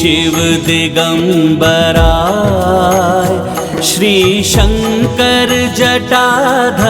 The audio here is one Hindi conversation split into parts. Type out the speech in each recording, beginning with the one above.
शिव दिगंबराय, श्री शंकर जटाधराय।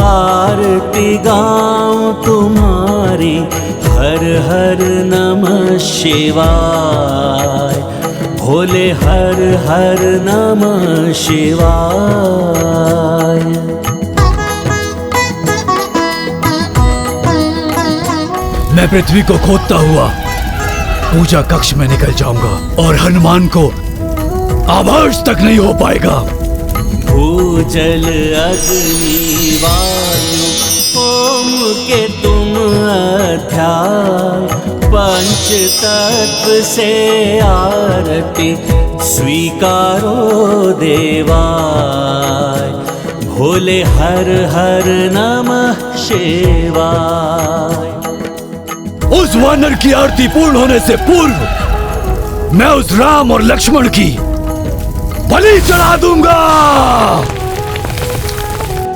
आरती गाऊं तुम्हारी हर हर नमः शिवाय, भोले हर हर नमः शिवाय। मैं पृथ्वी को खोदता हुआ पूजा कक्ष में निकल जाऊंगा और हनुमान को आभास तक नहीं हो पाएगा। भूजल अग्नि वायु ओम के तुम अध्याय, पंच तत्व से आरती स्वीकारो देवाय, भोले हर हर नमः शिवाय। उस वानर की आरती पूर्ण होने से पूर्व मैं उस राम और लक्ष्मण की बलि चढ़ा दूंगा।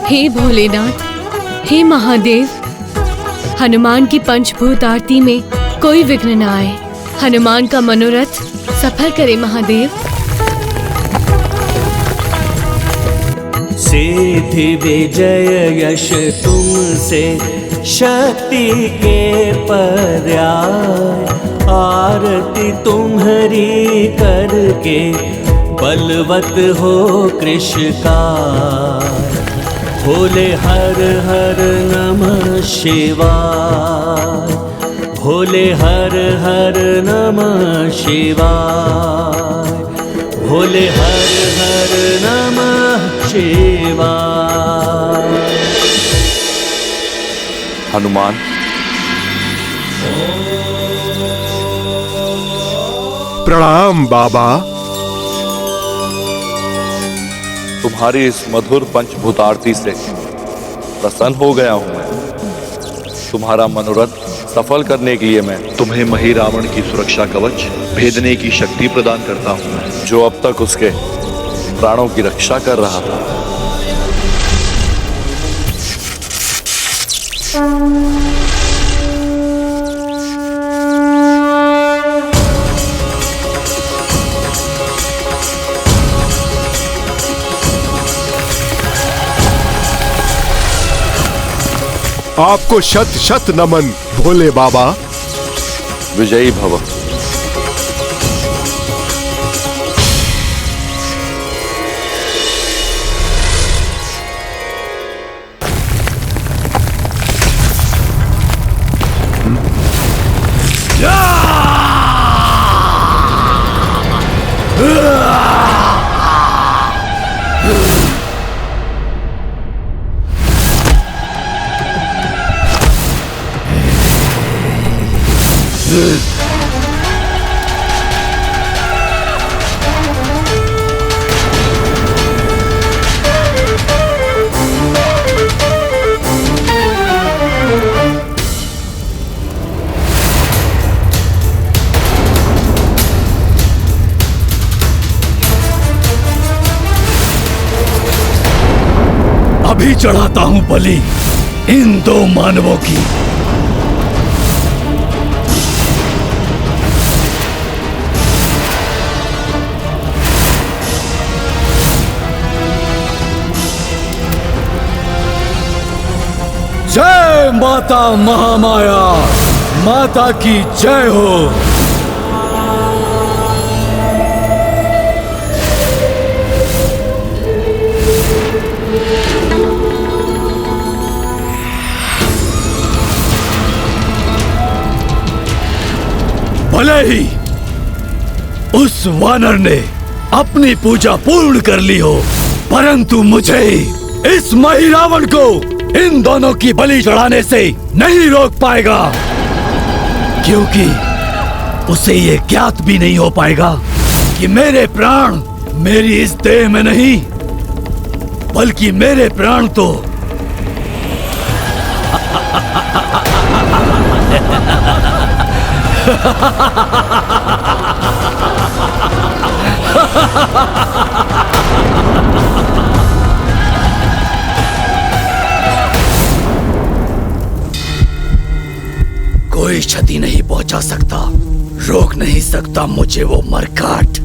हे भोलेनाथ, हे महादेव, हनुमान की पंचभूत आरती में कोई विघ्न न आए। हनुमान का मनोरथ सफल करे महादेव। सिद्धि विजय यश तुमसे शक्ति के पर्याय, आरती तुम्हारी करके बलवत हो कृष्ण का, भोले हर हर नमः शिवाय, भोले हर हर नमः शिवाय, भोले हर हर नमः शिवाय। हनुमान, प्रणाम बाबा। तुम्हारी इस मधुर पंचभूत आरती से प्रसन्न हो गया हूं मैं। तुम्हारा मनोरथ सफल करने के लिए मैं तुम्हें मही रावण की सुरक्षा कवच भेदने की शक्ति प्रदान करता हूं, जो अब तक उसके प्राणों की रक्षा कर रहा था। आपको शत शत नमन भोले बाबा। विजयी भव। अभी चढ़ाता हूं बलि इन दो मानवों की। जय माता महामाया, माता की जय हो। भले ही उस वानर ने अपनी पूजा पूर्ण कर ली हो, परंतु मुझे इस मही रावण को इन दोनों की बलि चढ़ाने से नहीं रोक पाएगा, क्योंकि उसे ये ज्ञात भी नहीं हो पाएगा कि मेरे प्राण मेरी इस देह में नहीं, बल्कि मेरे प्राण तो कोई क्षति नहीं पहुंचा सकता। नहीं सकता मुझे वो मरकाट।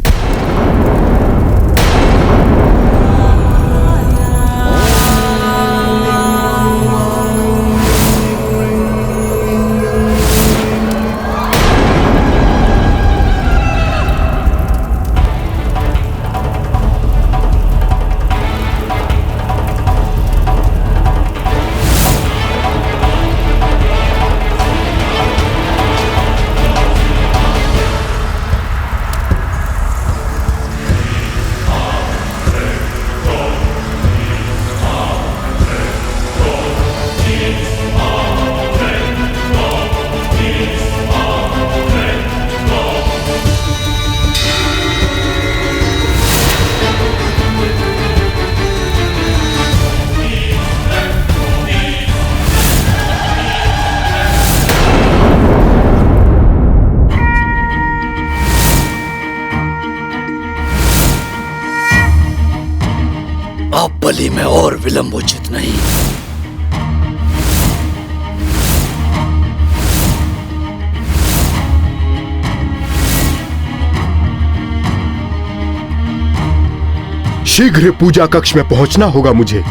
अब बलि में और विलंब उचित नहीं। शीघ्र पूजा कक्ष में पहुंचना होगा मुझे।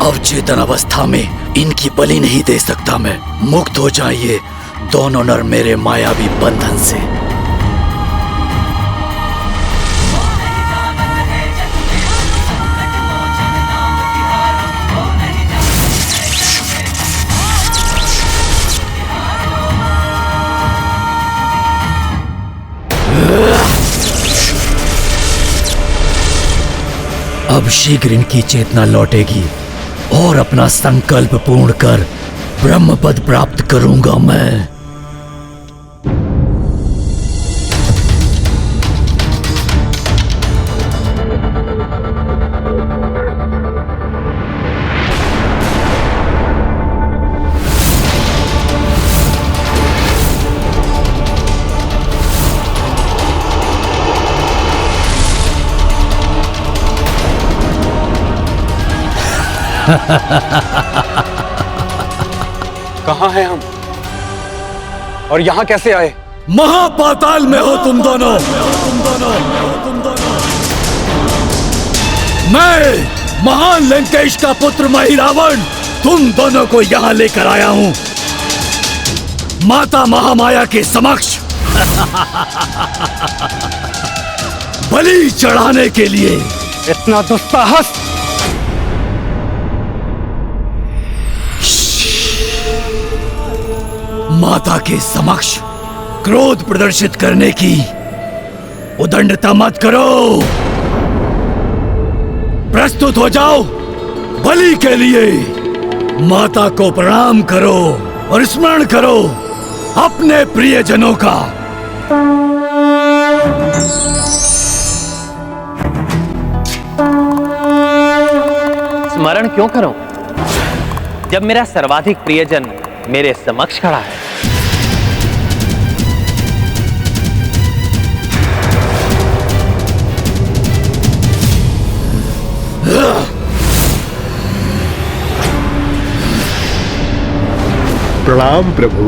अवचेतन अवस्था में इनकी बलि नहीं दे सकता मैं। मुक्त हो जाइए दोनों नर मेरे मायावी बंधन से। अब शीघ्र इनकी चेतना लौटेगी और अपना संकल्प पूर्ण कर ब्रह्म पद प्राप्त करूंगा मैं। कहाँ हैं हम और यहाँ कैसे आए? महापाताल में हो तुम दोनों। मैं महान लंकेश का पुत्र महिरावण तुम दोनों को यहाँ लेकर आया हूँ माता महामाया के समक्ष बलि चढ़ाने के लिए। इतना दुस्साहस! माता के समक्ष क्रोध प्रदर्शित करने की उदंडता मत करो। प्रस्तुत हो जाओ बलि के लिए। माता को प्रणाम करो और स्मरण करो अपने प्रियजनों का। स्मरण क्यों करूं जब मेरा सर्वाधिक प्रियजन मेरे समक्ष खड़ा है? प्रणाम प्रभु।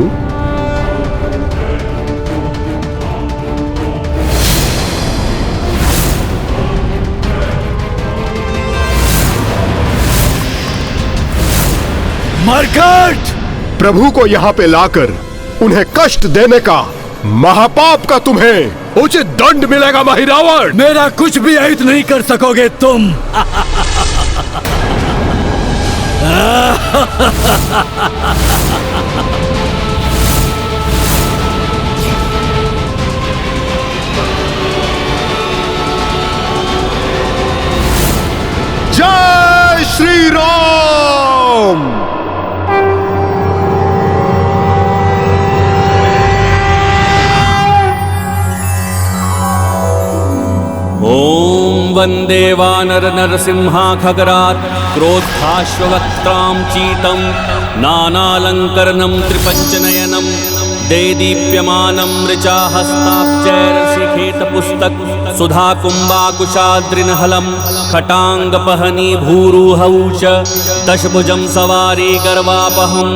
मरकट! प्रभु को यहाँ पे लाकर उन्हें कष्ट देने का महापाप का तुम्हें उचित दंड मिलेगा महिरावण। मेरा कुछ भी अहित नहीं कर सकोगे तुम। जय श्री राम। ओम वंदे वानर नरसिंहा खगराट क्रोद्धाश्ववक्त्रां चीतं नानालङ्करणं त्रिपञ्चनयनं देदीप्यमानं ऋचा हस्ताब्जैरशिखेतपुस्तक सुधाकुम्बाकुशाद्रिनहलं खटाङ्गपहनी भूरुहौ च दशभुजं सवारी गर्वापहम्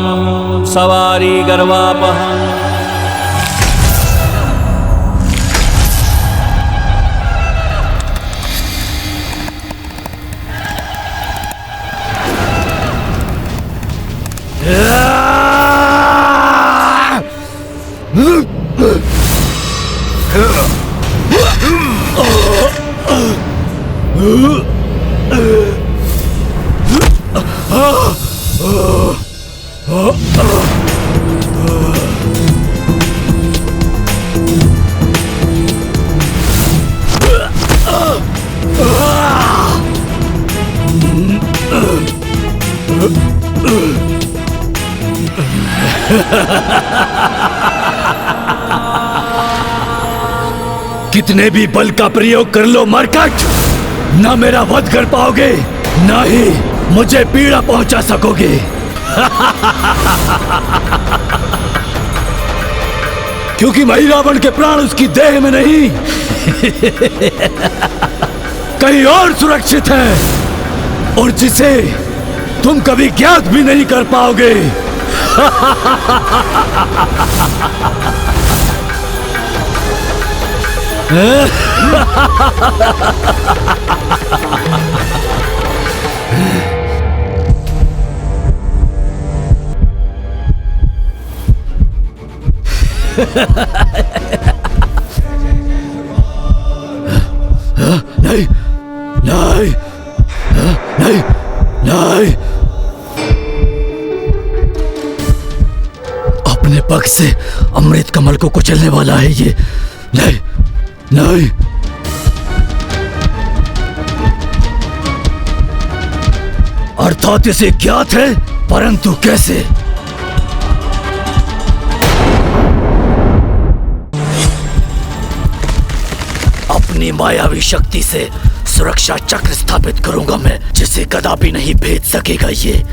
कितने भी बल का प्रयोग कर लो मरकट, ना मेरा वध कर पाओगे, ना ही मुझे पीड़ा पहुंचा सकोगे। क्योंकि महिरावण के प्राण उसकी देह में नहीं कहीं और सुरक्षित है, और जिसे तुम कभी ज्ञात भी नहीं कर पाओगे। नहीं नहीं नहीं नहीं, अपने पग से अमृत कमल को कुचलने वाला है ये। नहीं नहीं, अर्थात इसे ज्ञात है, परंतु कैसे? अपनी मायावी शक्ति से सुरक्षा चक्र स्थापित करूंगा मैं, जिसे कदापि नहीं भेद सकेगा ये।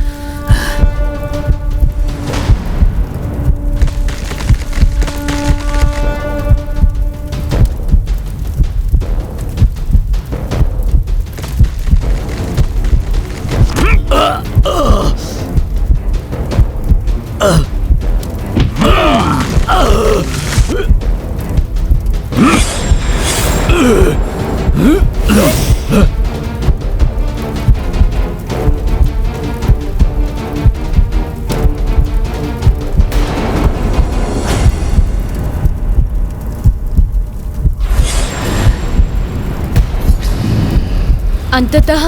अंततः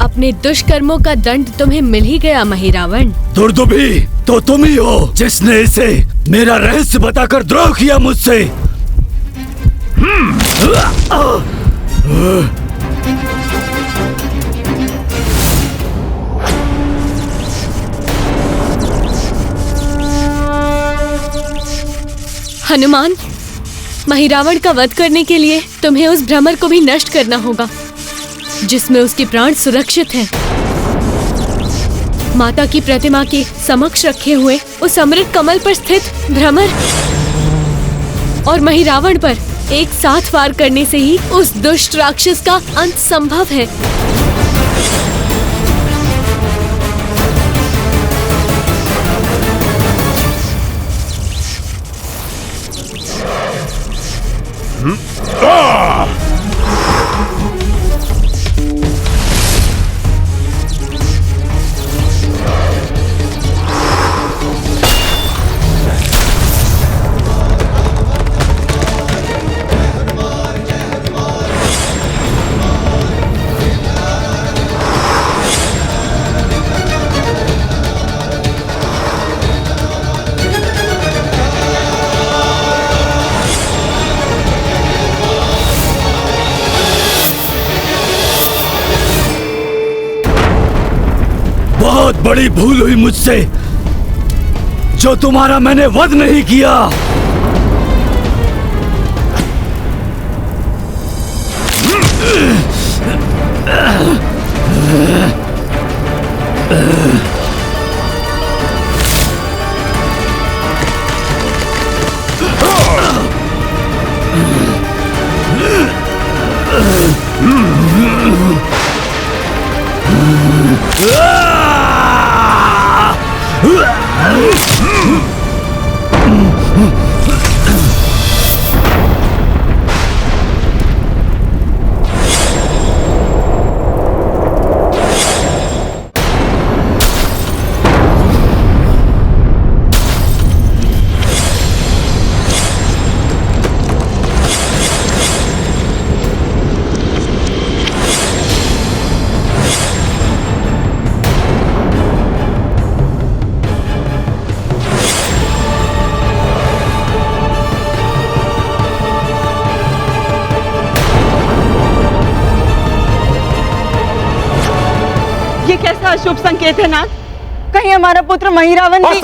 अपने दुष्कर्मों का दंड तुम्हें मिल ही गया महिरावण। दुर्दुभी तो तुम ही हो जिसने इसे मेरा रहस्य बताकर द्रोह किया मुझसे। हनुमान, महिरावण का वध करने के लिए तुम्हें उस भ्रमर को भी नष्ट करना होगा जिसमें उसके प्राण सुरक्षित हैं। माता की प्रतिमा के समक्ष रखे हुए उस अमृत कमल पर स्थित भ्रमर और महिरावण पर एक साथ वार करने से ही उस दुष्ट राक्षस का अंत संभव है। बहुत बड़ी भूल हुई मुझसे जो तुम्हारा मैंने वध नहीं किया। ये कैसा अशुभ संकेत है नाथ? कहीं हमारा पुत्र महिरावण भी...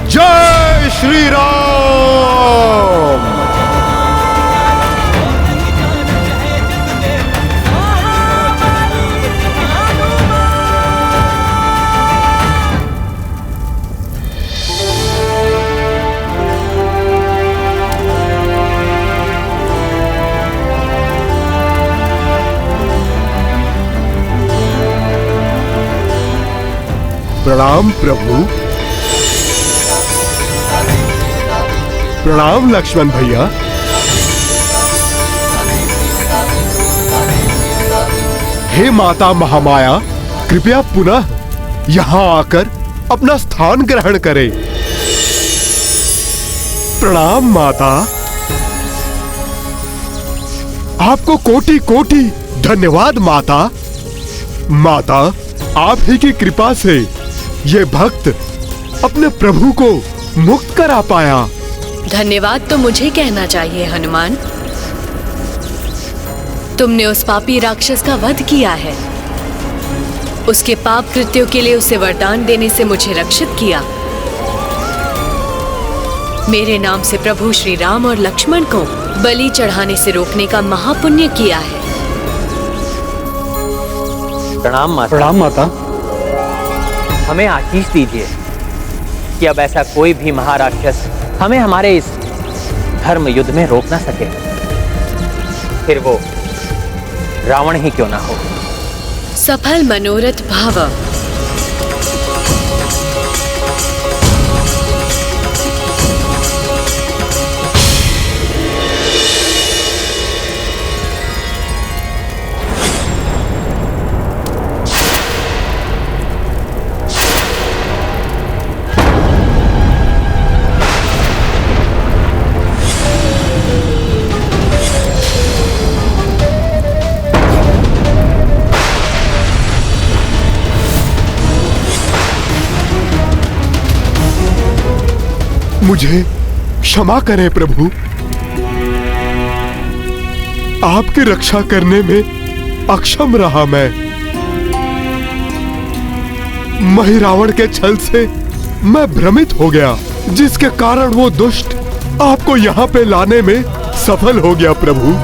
जय श्री राम। प्रणाम प्रभु। प्रणाम लक्ष्मण भैया। हे माता महामाया, कृपया पुनः यहाँ आकर अपना स्थान ग्रहण करें। प्रणाम माता। आपको कोटि कोटि धन्यवाद माता। माता, आप ही की कृपा से ये भक्त अपने प्रभु को मुक्त करा पाया। धन्यवाद तो मुझे कहना चाहिए हनुमान। तुमने उस पापी राक्षस का वध किया है, उसके पाप कृत्यों के लिए उसे वरदान देने से मुझे रक्षित किया। मेरे नाम से प्रभु श्री राम और लक्ष्मण को बलि चढ़ाने से रोकने का महापुण्य किया है। प्रणाम माता। प्रणाम माता। हमें आशीष दीजिए कि अब ऐसा कोई भी महाराक्षस हमें हमारे इस धर्म युद्ध में रोक ना सके, फिर वो रावण ही क्यों ना हो। सफल मनोरथ भाव। मुझे क्षमा करें प्रभु। आपकी रक्षा करने में अक्षम रहा मैं। महिरावण के छल से मैं भ्रमित हो गया, जिसके कारण वो दुष्ट आपको यहाँ पे लाने में सफल हो गया प्रभु।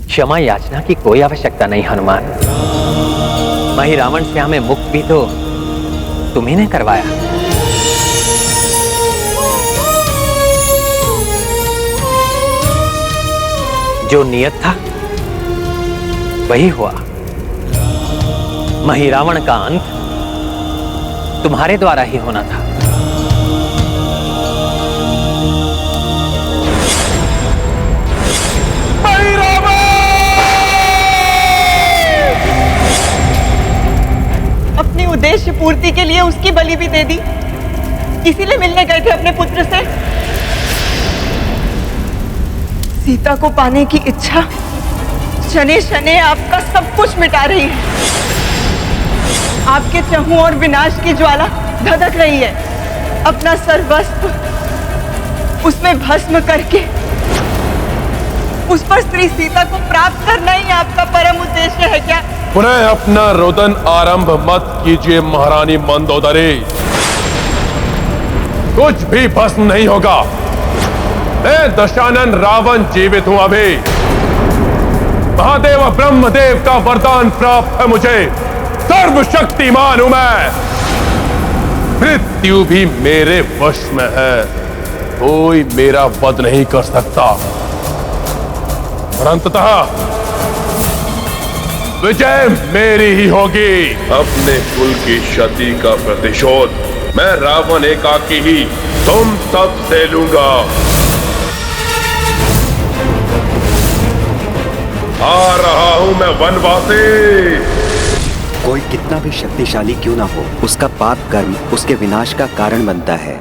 क्षमा याचना की कोई आवश्यकता नहीं हनुमान। महिरावण से हमें मुक्त भी तो तुम्ही ने करवाया। जो नियत था वही हुआ। महिरावण का अंत तुम्हारे द्वारा ही होना था। अपनी उद्देश्य पूर्ति के लिए उसकी बलि भी दे दी, इसीलिए मिलने गए थे अपने पुत्र से। सीता को पाने की इच्छा शनि शनि आपका सब कुछ मिटा रही है। आपके चहुं और विनाश की ज्वाला धधक रही है। अपना सर्वस्व उसमें भस्म करके उस पर स्त्री सीता को प्राप्त करना ही आपका परम उद्देश्य है क्या? पुनः अपना रोदन आरंभ मत कीजिए महारानी मंदोदरी। कुछ भी भस्म नहीं होगा। मैं दशानन रावण जीवित हूं अभी। महादेव ब्रह्मदेव का वरदान प्राप्त है मुझे। सर्वशक्तिमान हूं मैं। मृत्यु भी मेरे वश में है। कोई मेरा वध नहीं कर सकता। और अंततः विजय मेरी ही होगी। अपने कुल की क्षति का प्रतिशोध मैं रावण एकाकी ही तुम सब से लूंगा। आ रहा हूं मैं वनवासी। कोई कितना भी शक्तिशाली क्यों ना हो, उसका पाप कर्म उसके विनाश का कारण बनता है।